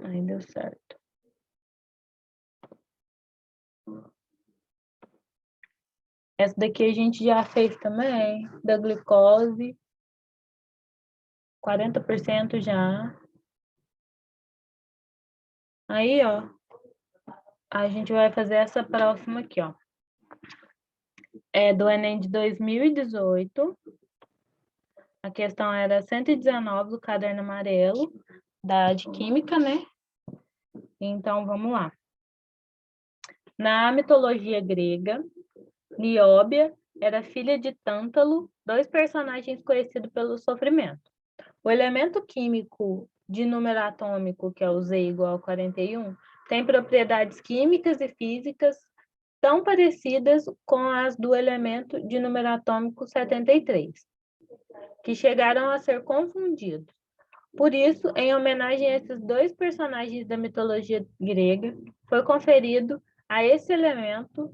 Aí deu certo. Essa daqui a gente já fez também, da glicose. 40% já. Aí, ó, a gente vai fazer essa próxima aqui, ó. É do Enem de 2018. A questão era 119 do caderno amarelo, da de química, né? Então, vamos lá. Na mitologia grega, Nióbia era filha de Tântalo, dois personagens conhecidos pelo sofrimento. O elemento químico de número atômico, que é o Z igual a 41, tem propriedades químicas e físicas tão parecidas com as do elemento de número atômico 73, que chegaram a ser confundidos. Por isso, em homenagem a esses dois personagens da mitologia grega, foi conferido a esses elementos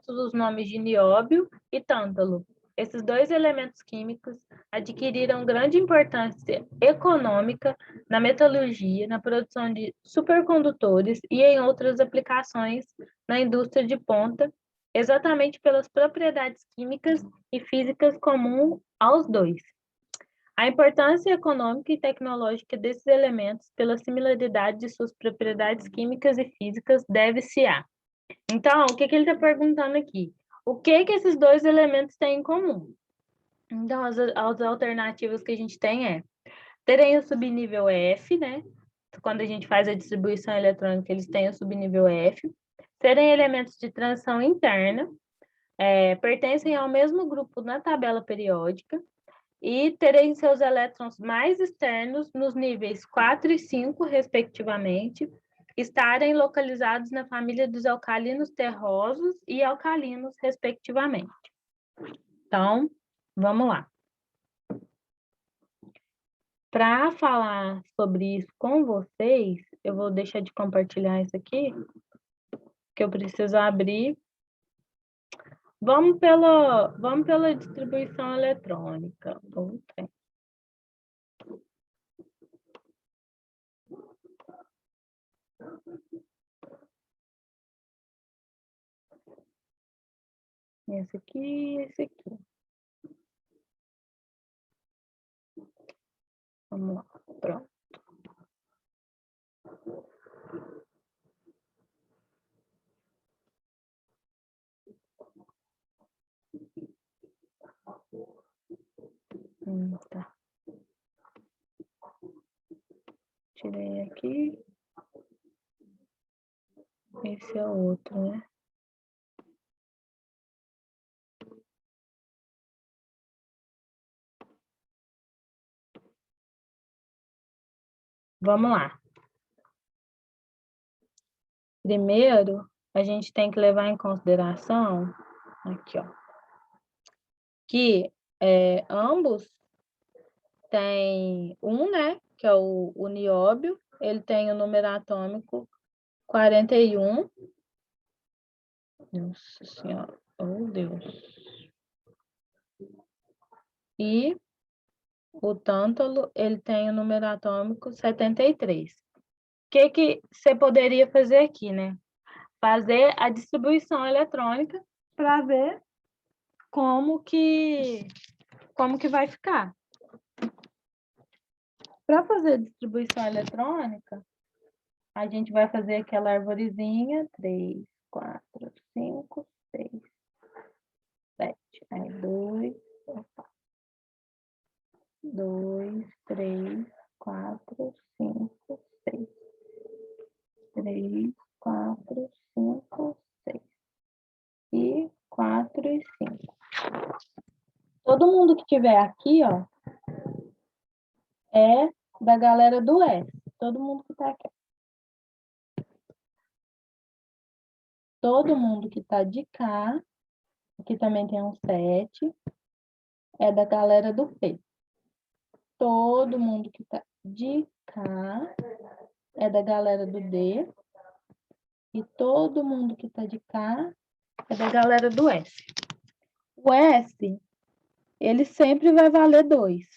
os nomes de nióbio e tântalo. Esses dois elementos químicos adquiriram grande importância econômica na metalurgia, na produção de supercondutores e em outras aplicações na indústria de ponta, exatamente pelas propriedades químicas e físicas comuns aos dois. A importância econômica e tecnológica desses elementos, pela similaridade de suas propriedades químicas e físicas, deve-se a. Então, o que ele está perguntando aqui? O que esses dois elementos têm em comum? Então, as alternativas que a gente tem é terem o subnível F, né? Quando a gente faz a distribuição eletrônica, eles têm o subnível F. Serem elementos de transição interna, pertencem ao mesmo grupo na tabela periódica, e terem seus elétrons mais externos nos níveis 4 e 5, respectivamente, estarem localizados na família dos alcalinos terrosos e alcalinos, respectivamente. Então, vamos lá. Para falar sobre isso com vocês, eu vou deixar de compartilhar isso aqui, que eu preciso abrir. Vamos pela distribuição eletrônica. Esse aqui e esse aqui. Vamos lá, pronto. Tá. Tirei aqui. Esse é o outro, né? Vamos lá. Primeiro, a gente tem que levar em consideração, aqui, ó, que ambos têm né, que é o nióbio, ele tem o número atômico 41. Nossa Senhora, oh Deus. E o tântalo, ele tem o número atômico 73. O que você poderia fazer aqui, né? Fazer a distribuição eletrônica para ver como que vai ficar. Para fazer a distribuição eletrônica, a gente vai fazer aquela arvorezinha, 3, 4, 5, 6, 7. Aí, 2, 3, 4, 5, 6. 3, 4, 5, 6. E 4 e 5. Todo mundo que tiver aqui, ó, é da galera do S. Todo mundo que tá aqui. Todo mundo que tá de cá, aqui também tem um 7, é da galera do P. Todo mundo que tá de cá é da galera do D. E todo mundo que tá de cá é da galera do S. O S, ele sempre vai valer 2.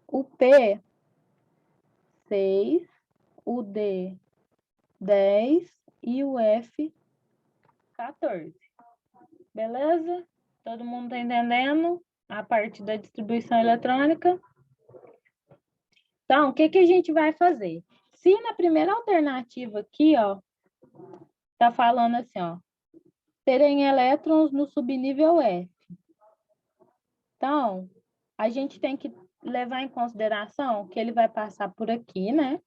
O P 6, o D 10 e o F 14. Beleza? Todo mundo tá entendendo a parte da distribuição eletrônica? Então, o que que a gente vai fazer? Se na primeira alternativa aqui, ó, tá falando assim, ó, terem elétrons no subnível F. Então, a gente tem que levar em consideração que ele vai passar por aqui, né?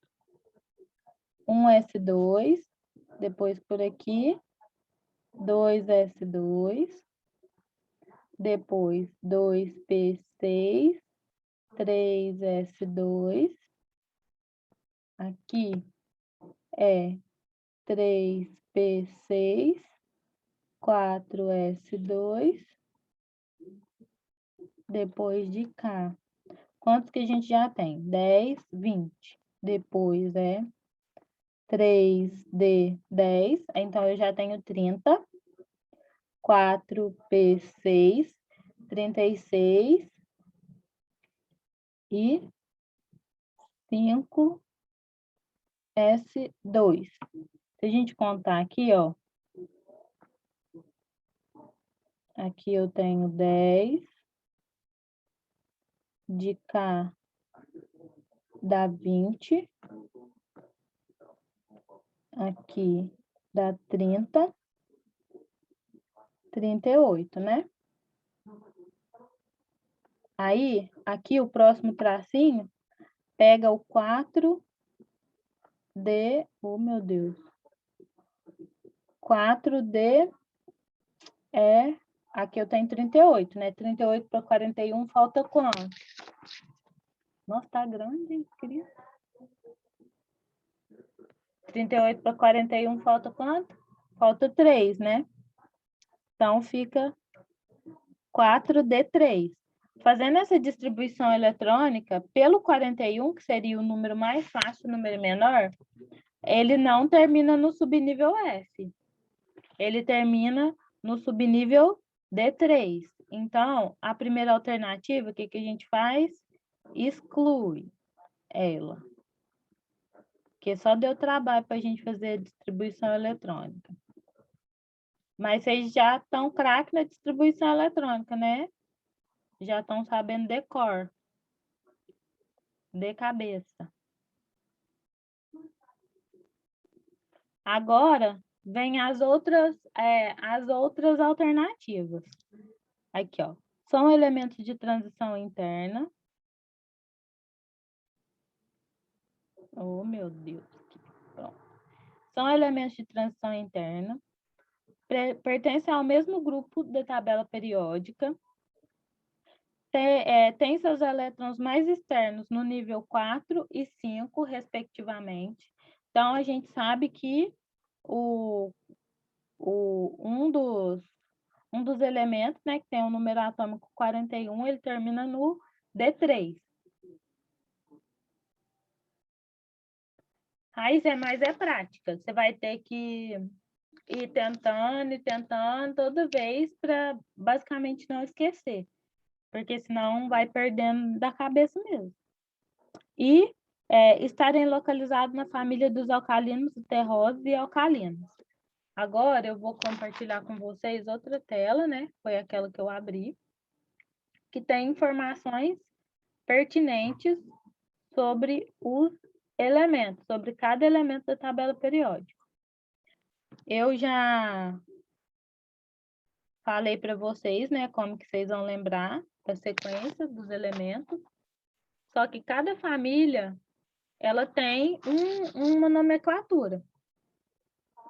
Um S2, depois por aqui, 2S2, depois 2P6, 3S2, aqui é 3P6, 4S2, depois de cá. Quantos que a gente já tem? 10, 20. Depois é 3D10, então eu já tenho 30. 4P6, 36 e 5S2. Se a gente contar aqui, ó, aqui eu tenho 10, de cá dá 20, aqui dá 30, 38, né? Aí, aqui o próximo tracinho pega o 4D, oh meu Deus, 4D é, aqui eu tenho 38, né? 38 para 41 falta quanto? Nossa, tá grande, hein, querido? 38 para 41 falta quanto? Falta 3, né? Então, fica 4D3. Fazendo essa distribuição eletrônica, pelo 41, que seria o número mais fácil, o número menor, ele não termina no subnível F. Ele termina no subnível D3. Então, a primeira alternativa, o que a gente faz? Exclui ela. Porque só deu trabalho para a gente fazer a distribuição eletrônica. Mas vocês já estão craque na distribuição eletrônica, né? Já estão sabendo de cor. De cabeça. Agora, vem as outras alternativas. Aqui, ó. São elementos de transição interna. Oh, meu Deus. Pronto. São elementos de transição interna. Pertencem ao mesmo grupo da tabela periódica. Tem seus elétrons mais externos no nível 4 e 5, respectivamente. Então, a gente sabe que um dos elementos, né, que tem o número atômico 41, ele termina no D3. Raiz é prática. Você vai ter que ir tentando toda vez para basicamente não esquecer. Porque senão vai perdendo da cabeça mesmo. E estarem localizados na família dos alcalinos, terrosos e alcalinos. Agora eu vou compartilhar com vocês outra tela, né? Foi aquela que eu abri, que tem informações pertinentes sobre os elementos, sobre cada elemento da tabela periódica. Eu já falei para vocês, né, como que vocês vão lembrar da sequência dos elementos, só que cada família, ela tem uma nomenclatura.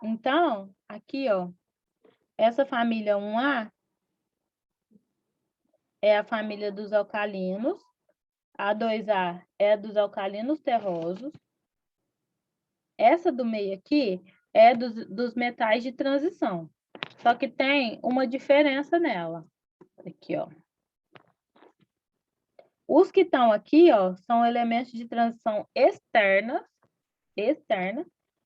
Então, aqui, ó, essa família 1A é a família dos alcalinos, a 2A é dos alcalinos terrosos, essa do meio aqui é dos metais de transição, só que tem uma diferença nela. Aqui, ó. Os que estão aqui, ó, são elementos de transição externa,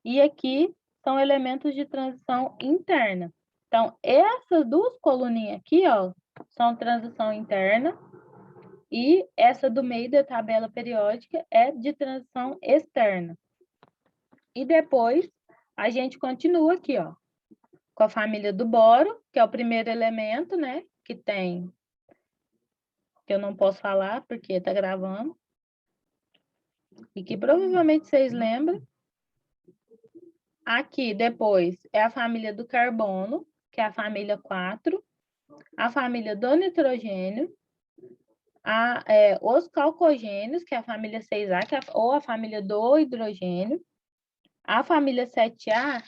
e aqui são elementos de transição interna. Então, essas duas coluninhas aqui, ó, são transição interna, E essa do meio da tabela periódica é de transição externa. E depois, a gente continua aqui, ó, com a família do boro, que é o primeiro elemento, né? Que tem... que eu não posso falar porque tá gravando. E que provavelmente vocês lembram. Aqui, depois, é a família do carbono, que é a família 4. A família do nitrogênio. Os calcogênios, que é a família 6A, ou a família do hidrogênio. A família 7A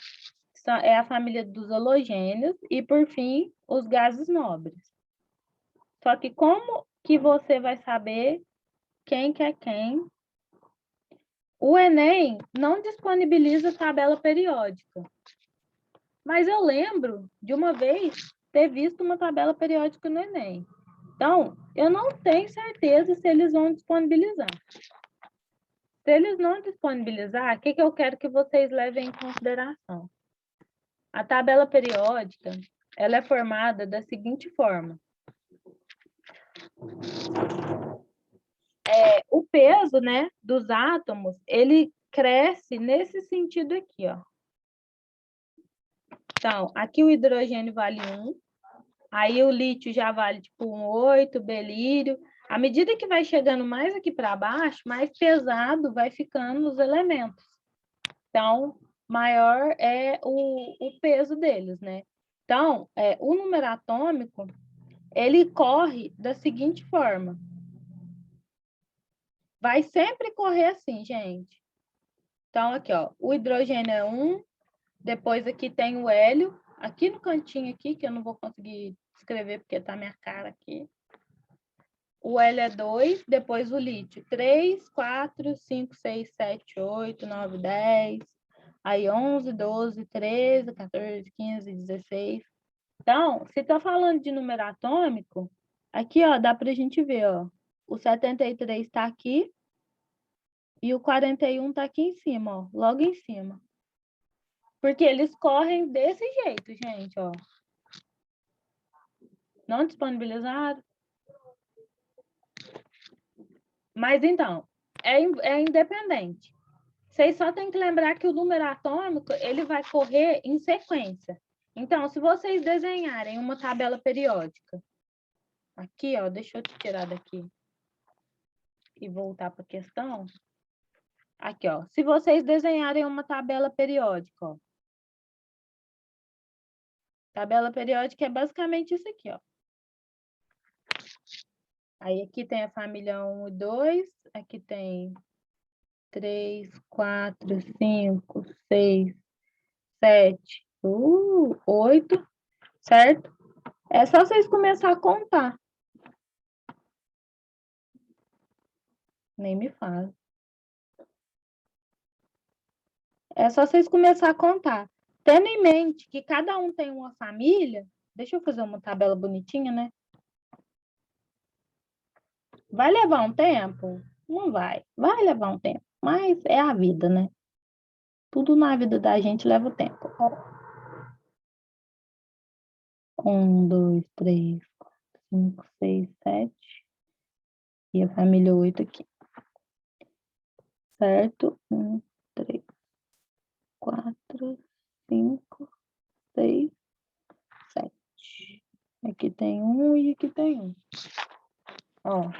é a família dos halogênios. E, por fim, os gases nobres. Só que como que você vai saber quem que é quem? O Enem não disponibiliza tabela periódica. Mas eu lembro de uma vez ter visto uma tabela periódica no Enem. Então, eu não tenho certeza se eles vão disponibilizar. Se eles não disponibilizar, o que eu quero que vocês levem em consideração? A tabela periódica, ela é formada da seguinte forma. O peso, né, dos átomos, ele cresce nesse sentido aqui, ó. Então, aqui o hidrogênio vale 1, aí o lítio já vale tipo 8, belírio. À medida que vai chegando mais aqui para baixo, mais pesado vai ficando os elementos. Então, maior é o peso deles, né? Então, o número atômico, ele corre da seguinte forma. Vai sempre correr assim, gente. Então, aqui, ó, o hidrogênio é 1, depois aqui tem o hélio, aqui no cantinho aqui, que eu não vou conseguir escrever porque tá minha cara aqui. O hélio é 2, depois o lítio, 3, 4, 5, 6, 7, 8, 9, 10, aí 11, 12, 13, 14, 15, 16. Então, se tá falando de número atômico, aqui, ó, dá pra gente ver, ó, o 73 tá aqui e o 41 tá aqui em cima, ó, logo em cima. Porque eles correm desse jeito, gente, ó. Não disponibilizaram. Mas, então, é independente. Vocês só têm que lembrar que o número atômico, ele vai correr em sequência. Então, se vocês desenharem uma tabela periódica, aqui, ó, deixa eu te tirar daqui e voltar para a questão. Aqui, ó, se vocês desenharem uma tabela periódica, ó. Tabela periódica é basicamente isso aqui, ó. Aí aqui tem a família 1 e 2, aqui tem 3, 4, 5, 6, 7, 8, certo? É só vocês começarem a contar. Nem me fala. É só vocês começarem a contar. Tendo em mente que cada um tem uma família, deixa eu fazer uma tabela bonitinha, né? Vai levar um tempo? Não vai. Vai levar um tempo. Mas é a vida, né? Tudo na vida da gente leva tempo. 1, 2, 3, 4, 5, 6, 7. E a família 8 aqui. Certo? 1, 3, 4, 5, 6, 7. Aqui tem 1 e aqui tem 1. Ó.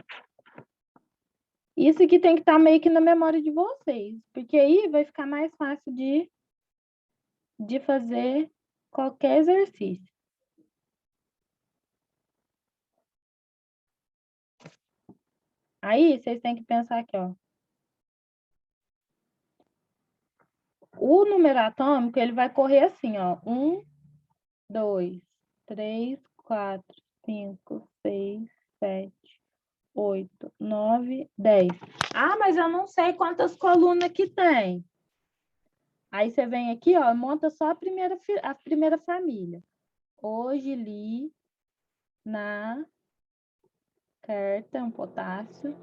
Isso aqui tem que estar meio que na memória de vocês, porque aí vai ficar mais fácil de fazer qualquer exercício. Aí, vocês têm que pensar aqui, ó. O número atômico, ele vai correr assim, ó. 1, 2, 3, 4, 5, 6, 7, 8, 9, 10. Ah, mas eu não sei quantas colunas que tem. Aí você vem aqui, ó, monta só a primeira família. Hoje li na carta um potássio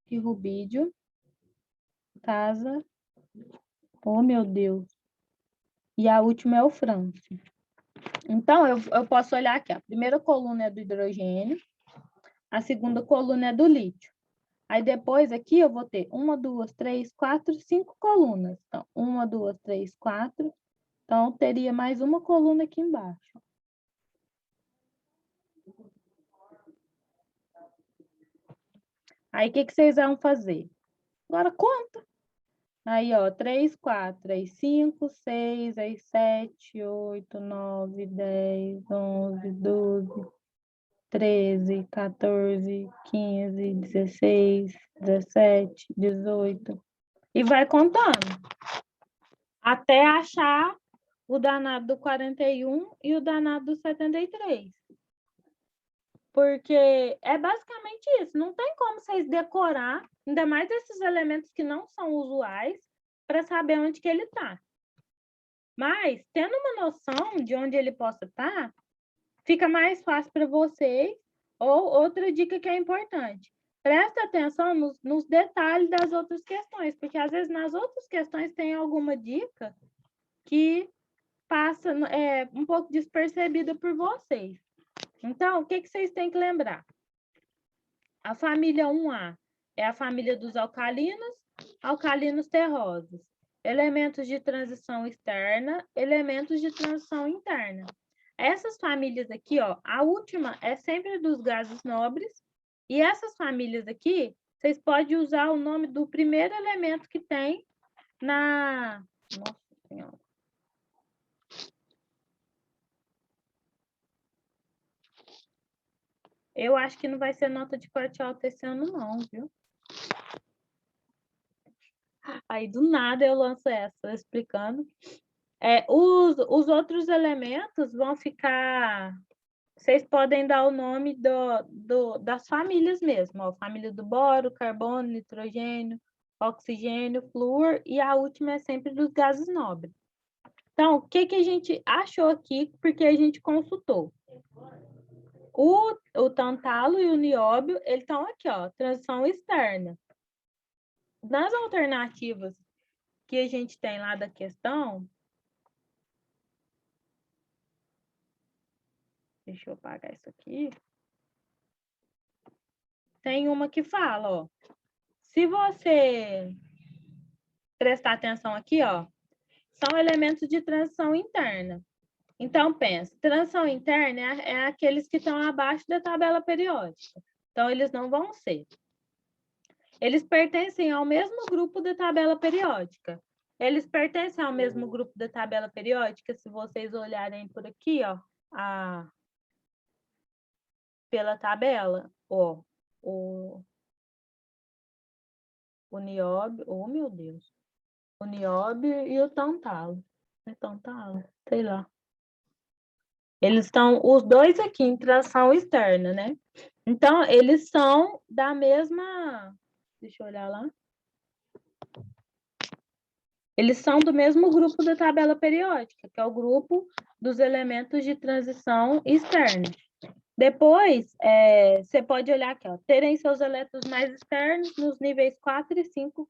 e rubídio, casa, oh meu Deus. E a última é o frâncio. Então, eu posso olhar aqui, a primeira coluna é do hidrogênio, A segunda coluna é do lítio. Aí depois aqui eu vou ter 1, 2, 3, 4, 5 colunas. Então, 1, 2, 3, 4. Então, teria mais uma coluna aqui embaixo. Aí, o que vocês vão fazer? Agora, conta. Aí, ó, 3, 4, aí 5, 6, aí 7, 8, 9, 10, 11, 12, 13, 14, 15, 16, 17, 18. E vai contando. Até achar o danado do 41 e o danado do 73. Porque é basicamente isso. Não tem como vocês decorar, ainda mais esses elementos que não são usuais, para saber onde que ele está. Mas, tendo uma noção de onde ele possa estar, fica mais fácil para vocês. Ou outra dica que é importante. Presta atenção nos detalhes das outras questões, porque às vezes nas outras questões tem alguma dica que passa um pouco despercebida por vocês. Então, o que vocês têm que lembrar? A família 1A é a família dos alcalinos terrosos. Elementos de transição externa, elementos de transição interna. Essas famílias aqui, ó, a última é sempre dos gases nobres. E essas famílias aqui, vocês podem usar o nome do primeiro elemento que tem na... Nossa Senhora. Eu acho que não vai ser nota de corte alto esse ano, não, viu? Aí, do nada, eu lanço essa, explicando. Os outros elementos vão ficar... Vocês podem dar o nome das famílias mesmo. Ó, família do boro, carbono, nitrogênio, oxigênio, flúor. E a última é sempre dos gases nobres. Então, o que a gente achou aqui, porque a gente consultou? O tantalo e o nióbio, eles estão aqui, ó, transição externa. Nas alternativas que a gente tem lá da questão, deixa eu apagar isso aqui. Tem uma que fala, ó, se você prestar atenção aqui, ó, são elementos de transição interna. Então, pensa, transição interna é aqueles que estão abaixo da tabela periódica. Então, eles não vão ser. Eles pertencem ao mesmo grupo da tabela periódica. Eles pertencem ao mesmo grupo da tabela periódica, se vocês olharem por aqui, ó, pela tabela, ó, o nióbio, oh meu Deus, o nióbio e o tantalo. É tantalo? Sei lá. Eles estão, os dois aqui em transição externa, né? Então, eles são da mesma... Deixa eu olhar lá. Eles são do mesmo grupo da tabela periódica, que é o grupo dos elementos de transição externa. Depois, você pode olhar aqui, ó, terem seus elétrons mais externos nos níveis 4 e 5,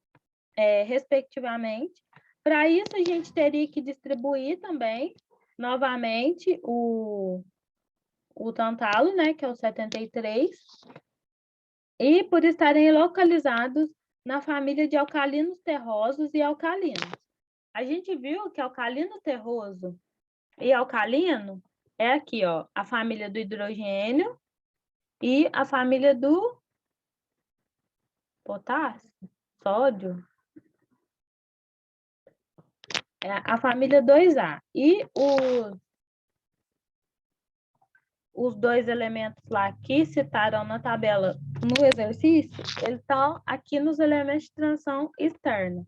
respectivamente. Para isso, a gente teria que distribuir também, novamente, o tantalo, né, que é o 73, e por estarem localizados na família de alcalinos terrosos e alcalinos. A gente viu que alcalino terroso e alcalino é aqui, ó, a família do hidrogênio e a família do potássio, sódio. É a família 2A. E os dois elementos lá que citaram na tabela no exercício, eles estão aqui nos elementos de transição externa.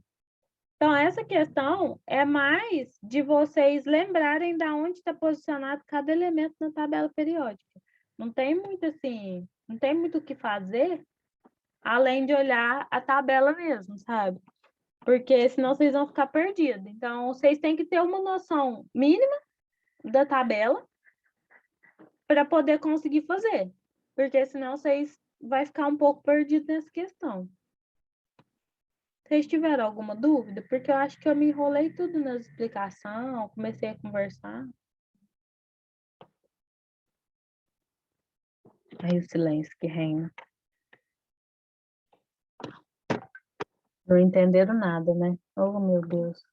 Então, essa questão é mais de vocês lembrarem de onde está posicionado cada elemento na tabela periódica. Não tem muito assim, não tem muito o que fazer, além de olhar a tabela mesmo, sabe? Porque senão vocês vão ficar perdidos. Então, vocês têm que ter uma noção mínima da tabela para poder conseguir fazer. Porque senão vocês vão ficar um pouco perdidos nessa questão. Vocês tiveram alguma dúvida? Porque eu acho que eu me enrolei tudo na explicação, comecei a conversar. Aí o silêncio que reina. Não entenderam nada, né? Oh, meu Deus.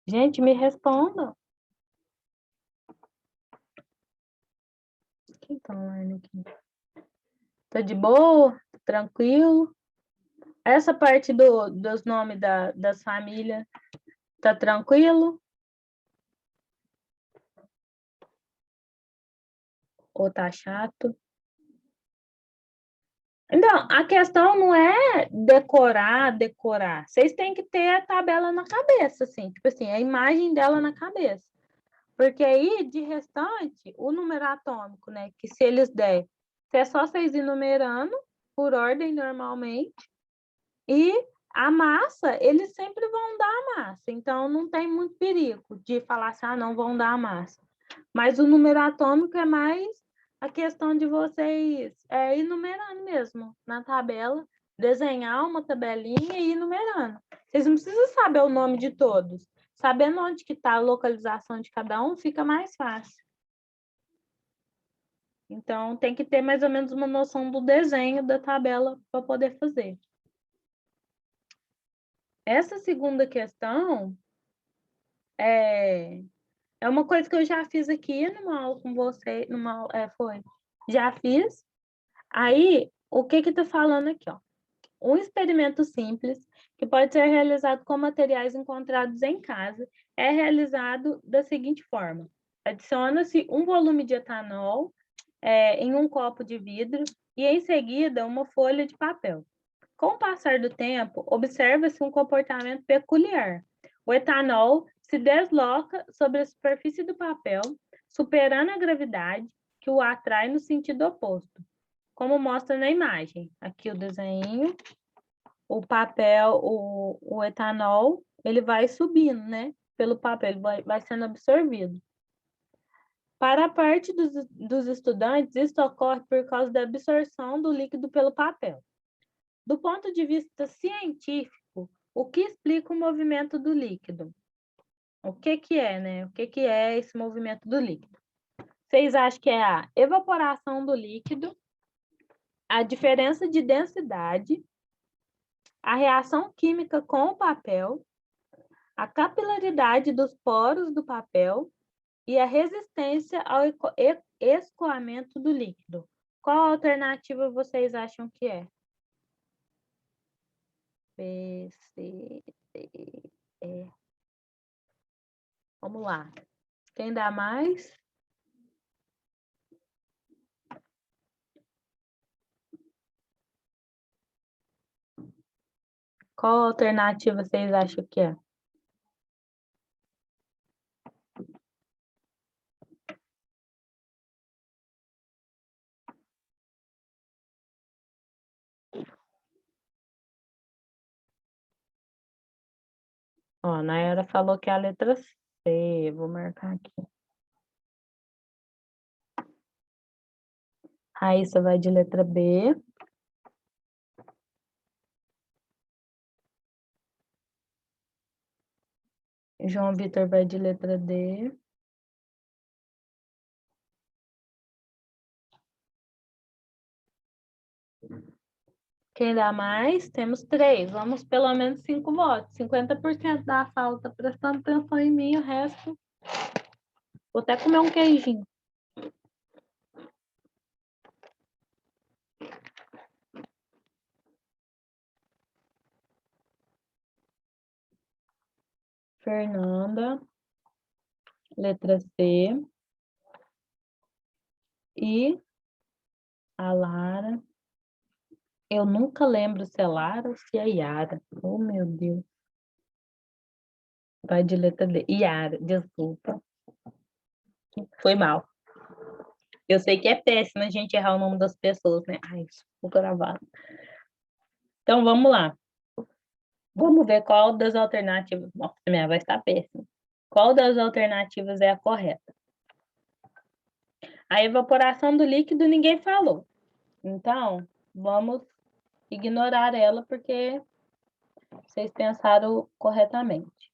Gente, me respondam. Quem tá online aqui? Tá de boa? Tranquilo? Essa parte dos nomes das famílias, tá tranquilo? Ou tá chato? Então, a questão não é decorar. Vocês têm que ter a tabela na cabeça, assim, tipo assim, a imagem dela na cabeça. Porque aí, de restante, o número atômico, né, que se eles der, se é só vocês ir numerando por ordem normalmente, e a massa, eles sempre vão dar a massa. Então, não tem muito perigo de falar assim, ah, não vão dar a massa. Mas o número atômico é mais a questão de vocês ir numerando mesmo na tabela, desenhar uma tabelinha e ir numerando. Vocês não precisam saber o nome de todos. Sabendo onde que está a localização de cada um, fica mais fácil. Então, tem que ter mais ou menos uma noção do desenho da tabela para poder fazer. Essa segunda questão é uma coisa que eu já fiz aqui numa aula com você, já fiz. Aí, o que está falando aqui, ó? Um experimento simples, que pode ser realizado com materiais encontrados em casa, é realizado da seguinte forma. Adiciona-se um volume de etanol em um copo de vidro e, em seguida, uma folha de papel. Com o passar do tempo, observa-se um comportamento peculiar. O etanol se desloca sobre a superfície do papel, superando a gravidade que o atrai no sentido oposto, como mostra na imagem. Aqui o desenho, o papel, o etanol, ele vai subindo, né? Pelo papel, ele vai sendo absorvido. Para a parte dos estudantes, isso ocorre por causa da absorção do líquido pelo papel. Do ponto de vista científico, o que explica o movimento do líquido? O que é, né? O que é esse movimento do líquido? Vocês acham que é a evaporação do líquido, a diferença de densidade, a reação química com o papel, a capilaridade dos poros do papel e a resistência ao escoamento do líquido? Qual alternativa vocês acham que é? B, C, D, E. Vamos lá. Quem dá mais? Qual alternativa vocês acham que é? Ó, a Nayara falou que é a letra C. Vou marcar aqui. Raíssa vai de letra B. João Vitor vai de letra D. Quem dá mais? Temos 3. Vamos pelo menos 5 votos. 50% da sala está prestando atenção em mim, o resto... Vou até comer um queijinho. Fernanda, letra C. E a Lara. Eu nunca lembro se é Lara ou se é Yara. Oh, meu Deus. Vai de letra D. Yara, desculpa. Foi mal. Eu sei que é péssimo a gente errar o nome das pessoas, né? Ai, isso ficou gravado. Então, vamos lá. Vamos ver qual das alternativas... Nossa, minha vai estar péssima. Qual das alternativas é a correta? A evaporação do líquido ninguém falou. Então, vamos ignorar ela porque vocês pensaram corretamente.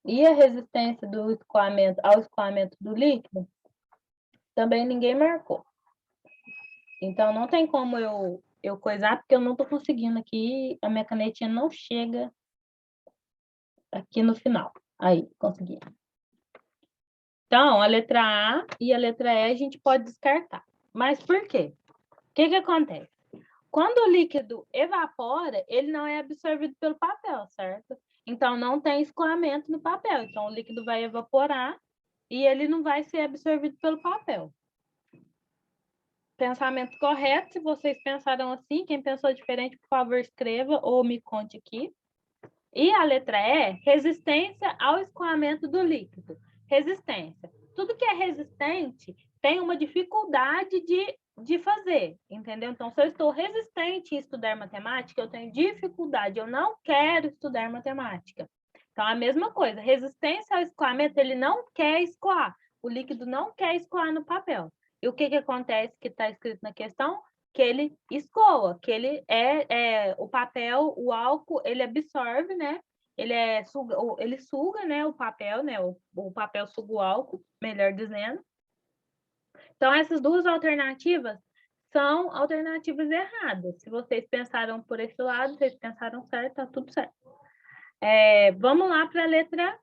E a resistência ao escoamento do líquido? Também ninguém marcou. Então, não tem como eu coisar, porque eu não estou conseguindo aqui, a minha canetinha não chega aqui no final. Aí, consegui. Então, a letra A e a letra E a gente pode descartar. Mas por quê? O que acontece? Quando o líquido evapora, ele não é absorvido pelo papel, certo? Então, não tem escoamento no papel. Então, o líquido vai evaporar e ele não vai ser absorvido pelo papel. Pensamento correto, se vocês pensaram assim, quem pensou diferente, por favor, escreva ou me conte aqui. E a letra E, resistência ao escoamento do líquido. Resistência. Tudo que é resistente tem uma dificuldade de fazer, entendeu? Então, se eu estou resistente em estudar matemática, eu tenho dificuldade, eu não quero estudar matemática. Então, a mesma coisa, resistência ao escoamento, ele não quer escoar. O líquido não quer escoar no papel. E o que acontece que está escrito na questão? Que ele escoa, que ele o papel, o álcool, ele absorve, né? Ele suga, né, o papel, né? O papel suga o álcool, melhor dizendo. Então, essas duas alternativas são alternativas erradas. Se vocês pensaram por esse lado, vocês pensaram certo, tá tudo certo. Vamos lá para a letra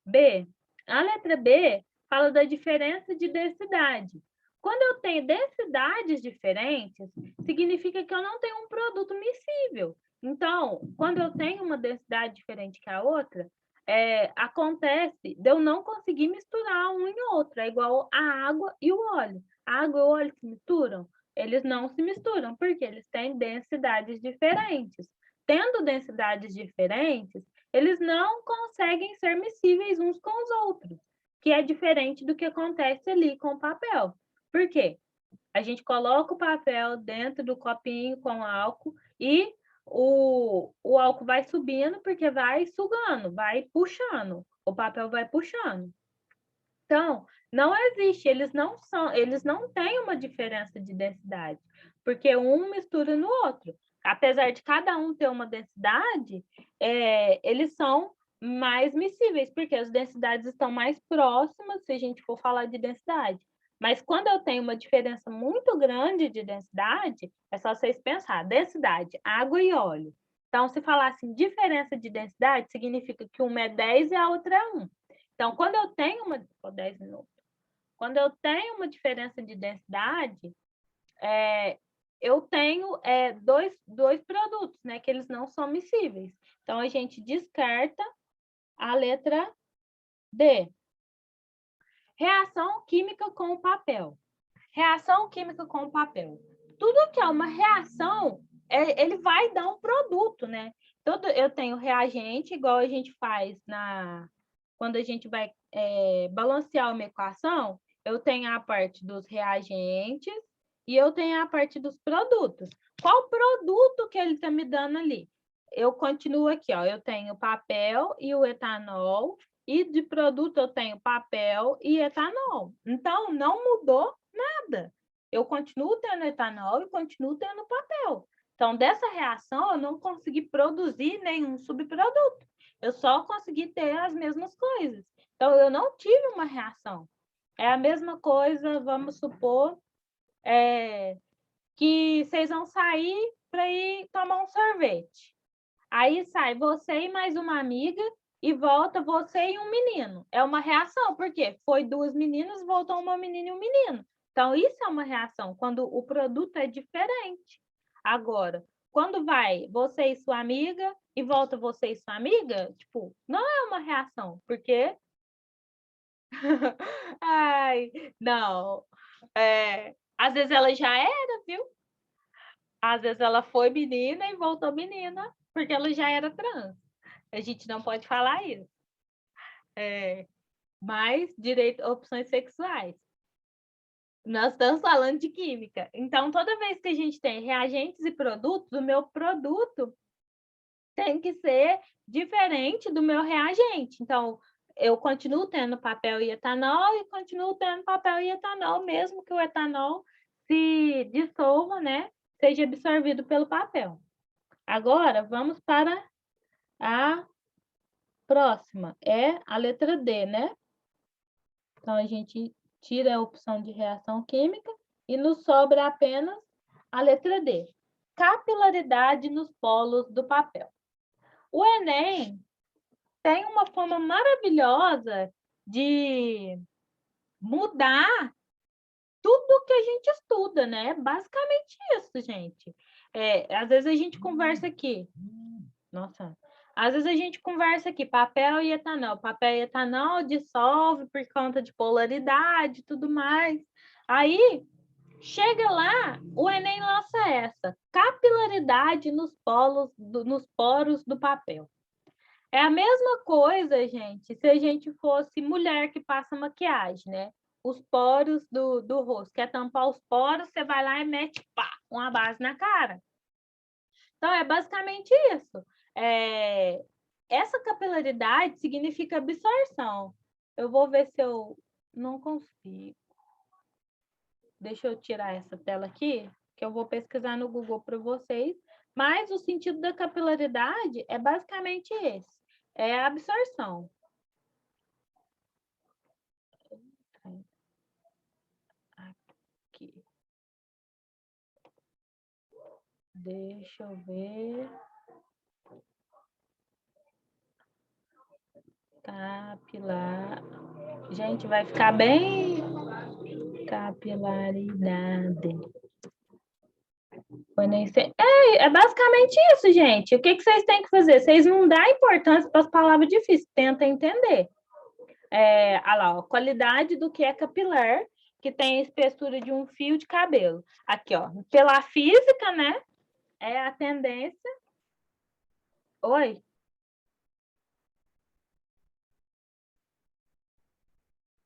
B. A letra B fala da diferença de densidade. Quando eu tenho densidades diferentes, significa que eu não tenho um produto miscível. Então, quando eu tenho uma densidade diferente que a outra, acontece de eu não conseguir misturar um em outro. É igual a água e o óleo. A água e o óleo se misturam? Eles não se misturam, porque eles têm densidades diferentes. Tendo densidades diferentes, eles não conseguem ser miscíveis uns com os outros, que é diferente do que acontece ali com o papel. Por quê? A gente coloca o papel dentro do copinho com álcool e o álcool vai subindo porque vai sugando, vai puxando, o papel vai puxando. Então, não existe, eles não têm uma diferença de densidade, porque um mistura no outro. Apesar de cada um ter uma densidade, eles são mais miscíveis, porque as densidades estão mais próximas, se a gente for falar de densidade. Mas quando eu tenho uma diferença muito grande de densidade, é só vocês pensar, densidade, água e óleo. Então, se falar assim, diferença de densidade, significa que uma é 10 e a outra é 1. Então, quando eu tenho 10 minutos. Quando eu tenho uma diferença de densidade, eu tenho dois produtos, né? Que eles não são miscíveis. Então, a gente descarta a letra D. Reação química com o papel. Reação química com o papel. Tudo que é uma reação, ele vai dar um produto, né? Eu tenho reagente, igual a gente faz quando a gente vai balancear uma equação, eu tenho a parte dos reagentes e eu tenho a parte dos produtos. Qual produto que ele está me dando ali? Eu continuo aqui, ó, eu tenho papel e o etanol, e de produto eu tenho papel e etanol. Então, não mudou nada. Eu continuo tendo etanol e continuo tendo papel. Então, dessa reação, eu não consegui produzir nenhum subproduto. Eu só consegui ter as mesmas coisas. Então, eu não tive uma reação. É a mesma coisa, vamos supor, que vocês vão sair para ir tomar um sorvete. Aí sai você e mais uma amiga e volta você e um menino. É uma reação, porque foi duas meninas, voltou uma menina e um menino. Então, isso é uma reação, quando o produto é diferente. Agora, quando vai você e sua amiga e volta você e sua amiga, tipo, não é uma reação, porque... Ai, não. Às vezes ela já era, viu? Às vezes ela foi menina e voltou menina, porque ela já era trans. A gente não pode falar isso. Mas direito, opções sexuais. Nós estamos falando de química. Então, toda vez que a gente tem reagentes e produtos, o meu produto tem que ser diferente do meu reagente. Então, eu continuo tendo papel e etanol e continuo tendo papel e etanol, mesmo que o etanol se dissolva, né? Seja absorvido pelo papel. Agora, vamos para a próxima. É a letra D, né? Então, a gente Tira a opção de reação química e nos sobra apenas a letra D. Capilaridade nos polos do papel. O Enem tem uma forma maravilhosa de mudar tudo que a gente estuda, né? Basicamente isso, gente. Às vezes a gente conversa aqui. Nossa. Às vezes a gente conversa aqui, papel e etanol. Papel e etanol dissolve por conta de polaridade e tudo mais. Aí, chega lá, o Enem lança essa. Capilaridade nos poros do papel. É a mesma coisa, gente, se a gente fosse mulher que passa maquiagem, né? Os poros do rosto. Quer tampar os poros, você vai lá e mete, pá, uma base na cara. Então, é basicamente isso. Essa capilaridade significa absorção. Eu vou ver se eu não consigo. Deixa eu tirar essa tela aqui, que eu vou pesquisar no Google para vocês. Mas o sentido da capilaridade é basicamente esse. É a absorção. Aqui. Deixa eu ver. Capilar. Gente, vai ficar bem. Capilaridade. É basicamente isso, gente. O que vocês têm que fazer? Vocês não dão importância para as palavras difíceis, tenta entender. Olha lá, ó, qualidade do que é capilar, que tem a espessura de um fio de cabelo. Aqui, ó, pela física, né? É a tendência. Oi?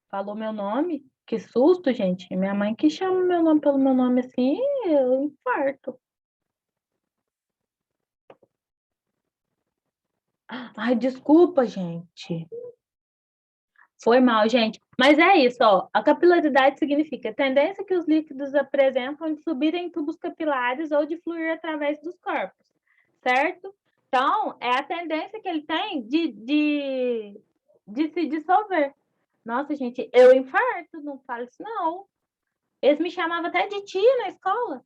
Falou meu nome? Que susto, gente. Minha mãe que chama meu nome pelo meu nome assim, eu infarto. Ai, desculpa, gente. Foi mal, gente. Mas é isso, ó. A capilaridade significa a tendência que os líquidos apresentam de subir em tubos capilares ou de fluir através dos corpos, certo? Então, é a tendência que ele tem de se dissolver. Nossa, gente, eu infarto, não falo isso, não. Eles me chamavam até de tia na escola.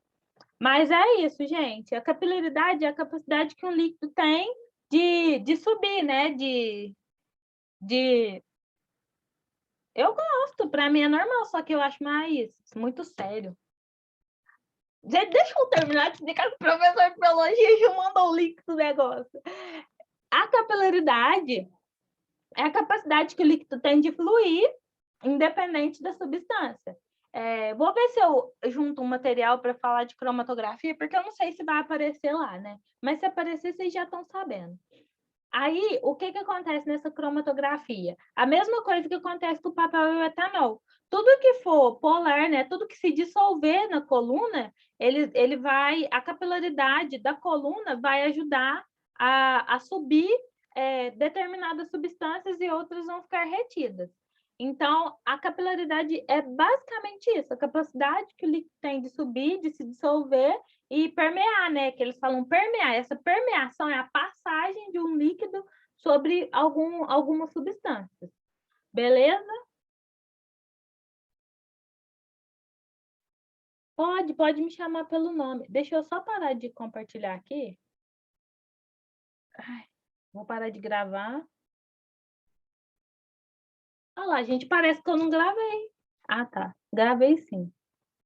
Mas é isso, gente. A capilaridade é a capacidade que um líquido tem de subir, né? De... Eu gosto, para mim é normal, só que eu acho mais muito sério. Gente, deixa eu terminar de explicar que o professor de biologia já mandou o link do negócio. A capilaridade é a capacidade que o líquido tem de fluir, independente da substância. Vou ver se eu junto um material para falar de cromatografia, porque eu não sei se vai aparecer lá, né? Mas se aparecer, vocês já estão sabendo. Aí, o que acontece nessa cromatografia? A mesma coisa que acontece com o papel e o etanol. Tudo que for polar, né? Tudo que se dissolver na coluna, ele vai, a capilaridade da coluna vai ajudar a subir determinadas substâncias e outras vão ficar retidas. Então, a capilaridade é basicamente isso, a capacidade que o líquido tem de subir, de se dissolver e permear, né? Que eles falam permear. Essa permeação é a passagem de um líquido sobre alguma substância. Beleza? Pode me chamar pelo nome. Deixa eu só parar de compartilhar aqui. Ai, vou parar de gravar. Olha lá, gente, parece que eu não gravei. Ah, tá. Gravei sim.